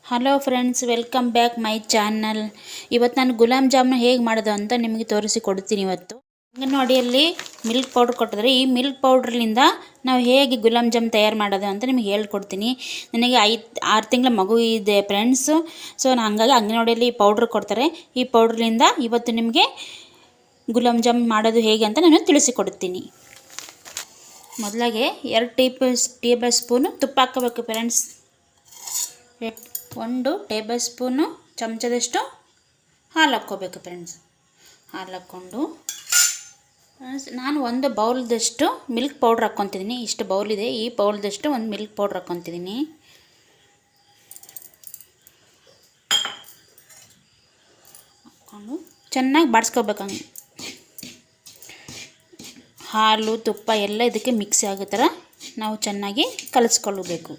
Hello friends, welcome back my channel. ಇವತ್ತು ನಾನು ಗುಲಾಬ್ ಜಾಮೂನ್ ಹೇಗೆ ಮಾಡೋದು ಅಂತ ನಿಮಗೆ ತೋರಿಸಿಕೊಡ್ತೀನಿ. ಇವತ್ತು ಅಂಗನವಾಡಿಯಲ್ಲಿ ಮಿಲ್ಕ್ ಪೌಡ್ರ್ ಕೊಟ್ಟಿದ್ರೆ ಈ ಮಿಲ್ಕ್ ಪೌಡ್ರ್ಲಿಂದ ನಾವು ಹೇಗೆ ಗುಲಾಬ್ ಜಾಮೂನ್ ತಯಾರು ಮಾಡೋದು ಅಂತ ನಿಮಗೆ ಹೇಳ್ಕೊಡ್ತೀನಿ. ನನಗೆ 5-6 ತಿಂಗಳ ಮಗು ಇದೆ ಫ್ರೆಂಡ್ಸು. ಸೊ ಹಾಗಾಗಿ ಅಂಗನವಾಡಿಯಲ್ಲಿ ಪೌಡ್ರ್ ಕೊಡ್ತಾರೆ. ಈ ಪೌಡ್ರ್ಲಿಂದ ಇವತ್ತು ನಿಮಗೆ ಗುಲಾಬ್ ಜಾಮೂನ್ ಮಾಡೋದು ಹೇಗೆ ಅಂತ ನಾನು ತಿಳಿಸಿಕೊಡ್ತೀನಿ. ಮೊದಲಾಗೆ 2 ಟೇಬಲ್ ಸ್ಪೂನು ತುಪ್ಪ ಹಾಕೋಬೇಕು ಫ್ರೆಂಡ್ಸ್. 1 ಟೇಬಲ್ ಸ್ಪೂನು ಚಮಚದಷ್ಟು ಹಾಲು ಹಾಕ್ಕೋಬೇಕು ಫ್ರೆಂಡ್ಸ್. ಹಾಲು ಹಾಕ್ಕೊಂಡು ನಾನು 1 ಬೌಲ್ದಷ್ಟು ಮಿಲ್ಕ್ ಪೌಡ್ರ್ ಹಾಕ್ಕೊತಿದ್ದೀನಿ. ಇಷ್ಟು ಬೌಲ್ ಇದೆ, ಈ ಬೌಲ್ದಷ್ಟು 1 ಮಿಲ್ಕ್ ಪೌಡ್ರ್ ಹಾಕ್ಕೊತಿದ್ದೀನಿ. ಹಾಕ್ಕೊಂಡು ಚೆನ್ನಾಗಿ ಬಾಡಿಸ್ಕೋಬೇಕಂಗೆ. ಹಾಲು ತುಪ್ಪ ಎಲ್ಲ ಇದಕ್ಕೆ ಮಿಕ್ಸ್ ಆಗೋ ಥರ ನಾವು ಚೆನ್ನಾಗಿ ಕಲಿಸ್ಕೊಳ್ಬೇಕು.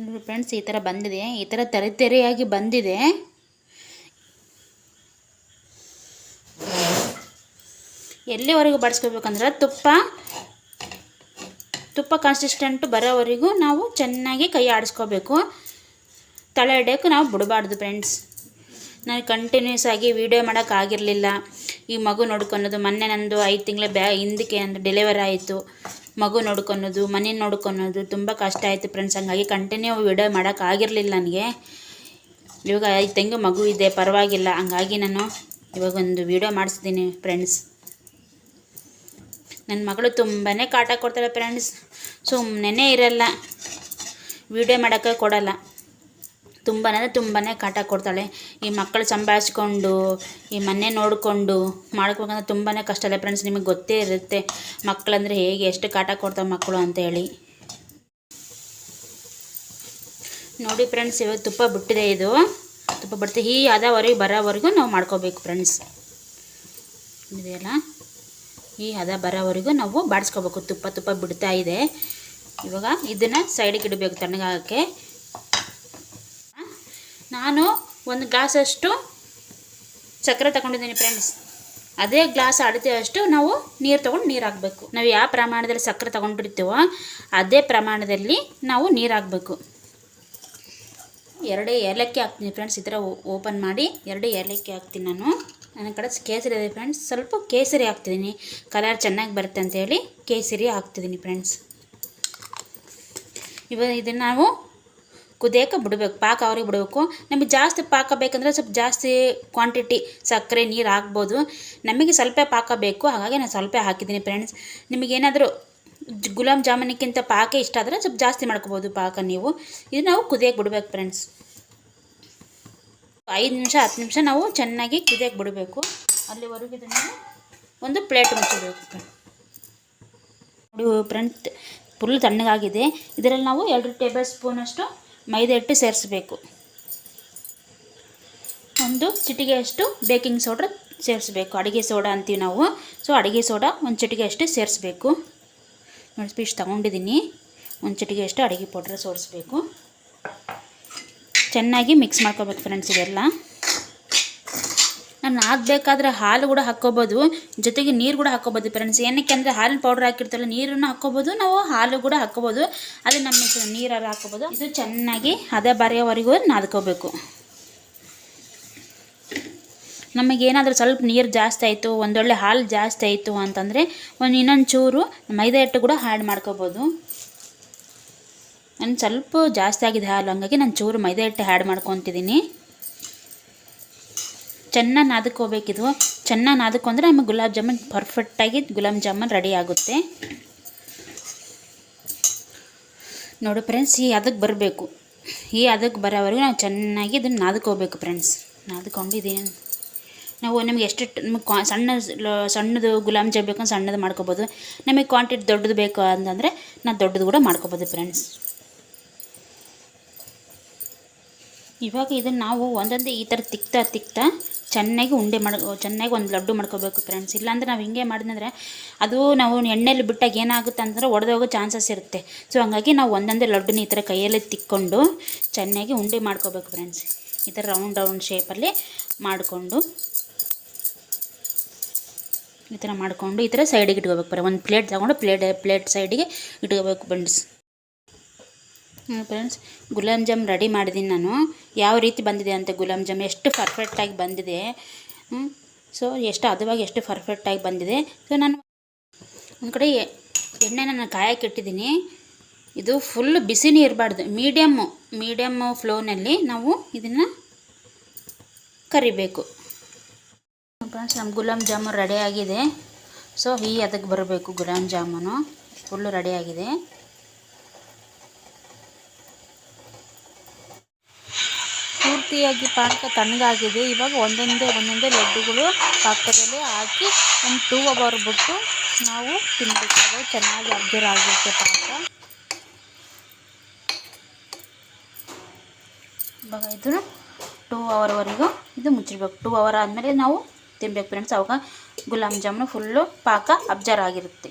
ನೋಡಿ ಫ್ರೆಂಡ್ಸ್, ಈ ಥರ ಬಂದಿದೆ, ಈ ಥರ ತೆರೆಯಾಗಿ ಬಂದಿದೆ. ಎಲ್ಲಿವರೆಗೂ ಬಾಡಿಸ್ಕೋಬೇಕಂದ್ರೆ ತುಪ್ಪ ಕನ್ಸಿಸ್ಟೆಂಟು ಬರೋವರೆಗೂ ನಾವು ಚೆನ್ನಾಗಿ ಕೈ ಆಡಿಸ್ಕೋಬೇಕು. ತಲೆ ಹಿಡಿಯೋಕ್ಕೆ ನಾವು ಬಿಡಬಾರ್ದು ಫ್ರೆಂಡ್ಸ್. ನಾನು ಕಂಟಿನ್ಯೂಸ್ ಆಗಿ ವೀಡಿಯೋ ಮಾಡೋಕ್ಕಾಗಿರಲಿಲ್ಲ. ಈ ಮಗು ನೋಡ್ಕೊಳೋದು, ಮೊನ್ನೆ ನಂದು 5 ತಿಂಗಳ ಹಿಂದಕ್ಕೆ ಅಂದರೆ ಡೆಲಿವರಿ ಆಯಿತು. ಮಗು ನೋಡ್ಕೊಳೋದು, ಮನೆ ನೋಡ್ಕೊಳೋದು ತುಂಬ ಕಷ್ಟ ಆಯಿತು ಫ್ರೆಂಡ್ಸ್. ಹಂಗಾಗಿ ಕಂಟಿನ್ಯೂ ವೀಡಿಯೋ ಮಾಡೋಕ್ಕಾಗಿರಲಿಲ್ಲ ನನಗೆ. ಇವಾಗ 5 ತಿಂಗಳು ಮಗು ಇದೆ, ಪರವಾಗಿಲ್ಲ. ಹಂಗಾಗಿ ನಾನು ಇವಾಗ ಒಂದು ವೀಡಿಯೋ ಮಾಡಿಸ್ತೀನಿ ಫ್ರೆಂಡ್ಸ್. ನನ್ನ ಮಗಳು ತುಂಬಾ ಕಾಟ ಕೊಡ್ತಾಳೆ ಫ್ರೆಂಡ್ಸ್. ಸುಮ್ಮನೆ ಇರಲ್ಲ, ವೀಡಿಯೋ ಮಾಡೋಕ್ಕೆ ಕೊಡಲ್ಲ. ತುಂಬಾ ಕಾಟ ಕೊಡ್ತಾಳೆ. ಈ ಮಕ್ಕಳು ಸಂಭಾಳಿಸ್ಕೊಂಡು ಈ ಮನೆ ನೋಡಿಕೊಂಡು ಮಾಡ್ಬೇಕಂದ್ರೆ ತುಂಬಾ ಕಷ್ಟ ಅಲ್ಲ ಫ್ರೆಂಡ್ಸ್. ನಿಮಗೆ ಗೊತ್ತೇ ಇರುತ್ತೆ ಮಕ್ಕಳಂದರೆ ಹೇಗೆ ಎಷ್ಟು ಕಾಟ ಕೊಡ್ತಾವೆ ಮಕ್ಕಳು ಅಂತೇಳಿ. ನೋಡಿ ಫ್ರೆಂಡ್ಸ್, ಇವಾಗ ತುಪ್ಪ ಬಿಟ್ಟಿದೆ. ತುಪ್ಪ ಬಿಡ್ತೀವಿ, ಈ ಹದವರೆಗೆ ಬರೋವರೆಗೂ ನಾವು ಮಾಡ್ಕೋಬೇಕು ಫ್ರೆಂಡ್ಸ್. ಇದೆಯಲ್ಲ, ಈ ಹದ ಬರೋವರೆಗೂ ನಾವು ಬಾಡಿಸ್ಕೋಬೇಕು. ತುಪ್ಪ ಬಿಡ್ತಾ ಇದೆ. ಇವಾಗ ಇದನ್ನು ಸೈಡಿಗೆ ಇಡಬೇಕು ತಣ್ಣಗಾಗೋಕ್ಕೆ. ನಾನು 1 ಗ್ಲಾಸಷ್ಟು ಸಕ್ಕರೆ ತಗೊಂಡಿದ್ದೀನಿ ಫ್ರೆಂಡ್ಸ್. ಅದೇ ಗ್ಲಾಸ್ ಅಳತೆಯಷ್ಟು ನಾವು ನೀರು ಹಾಕಬೇಕು. ನಾವು ಯಾವ ಪ್ರಮಾಣದಲ್ಲಿ ಸಕ್ಕರೆ ತಗೊಂಡಿರ್ತೀವೋ ಅದೇ ಪ್ರಮಾಣದಲ್ಲಿ ನಾವು ನೀರು ಹಾಕಬೇಕು. 2 ಏಲಕ್ಕಿ ಹಾಕ್ತೀನಿ ಫ್ರೆಂಡ್ಸ್. ಈ ಥರ ಓಪನ್ ಮಾಡಿ 2 ಏಲಕ್ಕಿ ಹಾಕ್ತೀನಿ ನಾನು. ನನ್ನ ಕಡೆ ಕೇಸರಿ ಇದೆ ಫ್ರೆಂಡ್ಸ್, ಸ್ವಲ್ಪ ಕೇಸರಿ ಹಾಕ್ತಿದ್ದೀನಿ. ಕಲರ್ ಚೆನ್ನಾಗಿ ಬರುತ್ತೆ ಅಂತೇಳಿ ಕೇಸರಿ ಹಾಕ್ತಿದ್ದೀನಿ ಫ್ರೆಂಡ್ಸ್. ಇವಾಗ ಇದನ್ನು ನಾವು ಕುದಿಯೋಕೆ ಬಿಡಬೇಕು, ಪಾಕ ಅವ್ರಿಗೆ ಬಿಡಬೇಕು. ನಮಗೆ ಜಾಸ್ತಿ ಪಾಕ ಬೇಕಂದರೆ ಸ್ವಲ್ಪ ಜಾಸ್ತಿ ಕ್ವಾಂಟಿಟಿ ಸಕ್ಕರೆ ನೀರು ಹಾಕ್ಬೋದು. ನಮಗೆ ಸ್ವಲ್ಪ ಪಾಕ ಬೇಕು, ಹಾಗಾಗಿ ನಾನು ಸ್ವಲ್ಪ ಹಾಕಿದ್ದೀನಿ ಫ್ರೆಂಡ್ಸ್. ನಿಮಗೇನಾದರೂ ಗುಲಾಬ್ ಜಾಮೂನಿಗಿಂತ ಪಾಕ ಇಷ್ಟ ಆದರೆ ಸ್ವಲ್ಪ ಜಾಸ್ತಿ ಮಾಡ್ಕೋಬೋದು ಪಾಕ ನೀವು. ಇದು ನಾವು ಕುದಿಯೋಕೆ ಬಿಡಬೇಕು ಫ್ರೆಂಡ್ಸ್. 5 ನಿಮಿಷ 10 ನಿಮಿಷ ನಾವು ಚೆನ್ನಾಗಿ ಕುದಿಯೋಕೆ ಬಿಡಬೇಕು. ಅಲ್ಲಿವರೆಗೂ ಇದನ್ನು ಒಂದು ಪ್ಲೇಟ್ ಮುಚ್ಚಬೇಕು. ನೋಡಿ ಫ್ರೆಂಡ್ಸ್, ಫುಲ್ ತಣ್ಣಗಾಗಿದೆ. ಇದರಲ್ಲಿ ನಾವು 2 ಟೇಬಲ್ ಸ್ಪೂನಷ್ಟು ಮೈದಾ ಹಿಟ್ಟು ಸೇರಿಸಬೇಕು. 1 ಚಿಟಿಗೆಯಷ್ಟು ಬೇಕಿಂಗ್ ಸೋಡಾ ಸೇರಿಸಬೇಕು. ಅಡುಗೆ ಸೋಡಾ ಅಂತೀವಿ ನಾವು. ಸೊ ಅಡುಗೆ ಸೋಡಾ 1 ಚಿಟಿಗೆಯಷ್ಟು ಸೇರಿಸಬೇಕು. ನೋಡಿ ಪೀಸ್ ತೊಗೊಂಡಿದ್ದೀನಿ. 1 ಚಿಟಿಗೆಯಷ್ಟು ಅಡುಗೆ ಪೌಡ್ರ್ ಸೇರಿಸಬೇಕು. ಚೆನ್ನಾಗಿ ಮಿಕ್ಸ್ ಮಾಡ್ಕೋಬೇಕು ಫ್ರೆಂಡ್ಸ್. ಇದೆಲ್ಲ ನಾನು ಹಾಕಬೇಕಾದ್ರೆ ಹಾಲು ಕೂಡ ಹಾಕ್ಕೋಬೋದು, ಜೊತೆಗೆ ನೀರು ಕೂಡ ಹಾಕ್ಕೋಬೋದು ಫ್ರೆಂಡ್ಸ್. ಏನಕ್ಕೆ ಅಂದರೆ ಹಾಲಿನ ಪೌಡ್ರ್ ಹಾಕಿರ್ತಾರಲ್ಲ, ನೀರನ್ನು ಹಾಕ್ಕೋಬೋದು, ನಾವು ಹಾಲು ಕೂಡ ಹಾಕ್ಕೋಬೋದು. ಅದು ನಮ್ಮ ನೀರಾರು ಹಾಕ್ಕೋಬೋದು. ಇದು ಚೆನ್ನಾಗಿ ಹದ ಬರೆಯೋವರೆಗೂ ನಾದ್ಕೋಬೇಕು. ನಮಗೇನಾದರೂ ಸ್ವಲ್ಪ ನೀರು ಜಾಸ್ತಿ ಆಯಿತು, ಒಂದೊಳ್ಳೆ ಹಾಲು ಜಾಸ್ತಿ ಆಯಿತು ಅಂತಂದರೆ ಇನ್ನೊಂದು ಚೂರು ಮೈದಾ ಹಿಟ್ಟು ಕೂಡ ಆ್ಯಡ್ ಮಾಡ್ಕೋಬೋದು. ನಾನು ಸ್ವಲ್ಪ ಜಾಸ್ತಿ ಆಗಿದೆ ಹಾಲು, ಹಂಗಾಗಿ ನಾನು ಚೂರು ಮೈದಾ ಹಿಟ್ಟು ಆ್ಯಡ್ ಮಾಡ್ಕೊತಿದ್ದೀನಿ. ಚೆನ್ನಾಗಿ ನಾದ್ಕೋಬೇಕಿದು. ಚೆನ್ನಾಗಿ ನಾದ್ಕೊಂಡ್ರೆ ನಮಗೆ ಗುಲಾಬ್ ಜಾಮೂನ್ ಪರ್ಫೆಕ್ಟಾಗಿ ಗುಲಾಬ್ ಜಾಮೂನ್ ರೆಡಿ ಆಗುತ್ತೆ. ನೋಡಿ ಫ್ರೆಂಡ್ಸ್, ಈ ಹದಕ್ಕೆ ಬರಬೇಕು. ಈ ಹದಕ್ಕೆ ಬರೋವರೆಗೂ ನಾವು ಚೆನ್ನಾಗಿ ಇದನ್ನು ನಾದ್ಕೋಬೇಕು ಫ್ರೆಂಡ್ಸ್. ನಾದ್ಕೊಂಡಿದ್ದೀನಿ ನಾವು. ನಮಗೆ ಎಷ್ಟು ಸಣ್ಣದು ಗುಲಾಬ್ ಜಾಮೂನ್ ಬೇಕಂದ್ರೆ ಸಣ್ಣದು ಮಾಡ್ಕೋಬೋದು. ನಮಗೆ ಕ್ವಾಂಟಿಟಿ ದೊಡ್ಡದು ಬೇಕು ಅಂತಂದರೆ ನಾವು ದೊಡ್ಡದು ಕೂಡ ಮಾಡ್ಕೋಬೋದು ಫ್ರೆಂಡ್ಸ್. ಇವಾಗ ಇದನ್ನು ನಾವು ಒಂದೊಂದೇ ಈ ಥರ ತಿಕ್ತಾ ಚೆನ್ನಾಗಿ ಚೆನ್ನಾಗಿ ಒಂದು ಲಡ್ಡು ಮಾಡ್ಕೋಬೇಕು ಫ್ರೆಂಡ್ಸ್. ಇಲ್ಲಾಂದರೆ ನಾವು ಹಿಂಗೆ ಮಾಡಿದ್ರೆ ಅದು ನಾವು ಎಣ್ಣೆಯಲ್ಲಿ ಬಿಟ್ಟಾಗ ಏನಾಗುತ್ತೆ ಅಂತಂದರೆ ಒಡೆದೋಗೋ ಚಾನ್ಸಸ್ ಇರುತ್ತೆ. ಸೊ ಹಂಗಾಗಿ ನಾವು ಒಂದೊಂದೇ ಲಡ್ಡುನ ಈ ಥರ ಕೈಯಲ್ಲಿ ತಿಕ್ಕೊಂಡು ಚೆನ್ನಾಗಿ ಉಂಡೆ ಮಾಡ್ಕೋಬೇಕು ಫ್ರೆಂಡ್ಸ್. ಈ ಥರ ರೌಂಡ್ ಶೇಪಲ್ಲಿ ಮಾಡಿಕೊಂಡು ಈ ಥರ ಮಾಡಿಕೊಂಡು ಈ ಥರ ಸೈಡಿಗೆ ಇಟ್ಕೋಬೇಕು. ಬರೀ ಒಂದು ಪ್ಲೇಟ್ ತೊಗೊಂಡು ಪ್ಲೇಟ್ ಸೈಡಿಗೆ ಇಟ್ಕೋಬೇಕು ಫ್ರೆಂಡ್ಸ್. ಫ್ರೆಂಡ್ಸ್, ಗುಲಾಬ್ ಜಾಮ್ ರೆಡಿ ಮಾಡಿದ್ದೀನಿ ನಾನು. ಯಾವ ರೀತಿ ಬಂದಿದೆ ಅಂತ ಗುಲಾಬ್ ಜಾಮ್ ಎಷ್ಟು ಪರ್ಫೆಕ್ಟಾಗಿ ಬಂದಿದೆ. ಸೊ ಎಷ್ಟು ಹದವಾಗಿ ಎಷ್ಟು ಪರ್ಫೆಕ್ಟಾಗಿ ಬಂದಿದೆ. ಸೊ ನಾನು ಒಂದು ಕಡೆ ಎಣ್ಣೆನ ನಾನು ಕಾಯಕ್ಕೆ ಇಟ್ಟಿದ್ದೀನಿ. ಇದು ಫುಲ್ ಬಿಸಿನೇ ಇರಬಾರ್ದು, ಮೀಡಿಯಮ್ಮು ಫ್ಲೋನಲ್ಲಿ ನಾವು ಇದನ್ನು ಕರಿಬೇಕು. ಫ್ರೆಂಡ್ಸ್, ನಮ್ಮ ಗುಲಾಬ್ ಜಾಮೂನ್ ರೆಡಿಯಾಗಿದೆ. ಸೊ ಅದಕ್ಕೆ ಬರಬೇಕು ಗುಲಾಬ್ ಜಾಮೂನು ಫುಲ್ಲು ರೆಡಿಯಾಗಿದೆ. ಪೂರ್ತಿಯಾಗಿ ಪಾಕ ತಣ್ಣಗಾಗಿದೆ. ಇವಾಗ ಒಂದೊಂದೇ ಲಡ್ಡುಗಳು ಪಾಕದಲ್ಲಿ ಹಾಕಿ ಒಂದು 2 hour ಬಿಟ್ಟು ನಾವು ತಿನ್ನಬೇಕು. ಚೆನ್ನಾಗಿ ಅಬ್ಸರ್ವ್ ಆಗಿರುತ್ತೆ ಪಾಕ. ಇವಾಗ ಇದು 2 hourವರೆಗೂ ಇದು ಮುಚ್ಚಿರ್ಬೇಕು. 2 hour ಆದಮೇಲೆ ನಾವು ತಿನ್ನಬೇಕು ಫ್ರೆಂಡ್ಸ್. ಅವಾಗ ಗುಲಾಬ್ ಜಾಮೂನು ಫುಲ್ಲು ಪಾಕ ಅಬ್ಸರ್ವ್ ಆಗಿರುತ್ತೆ.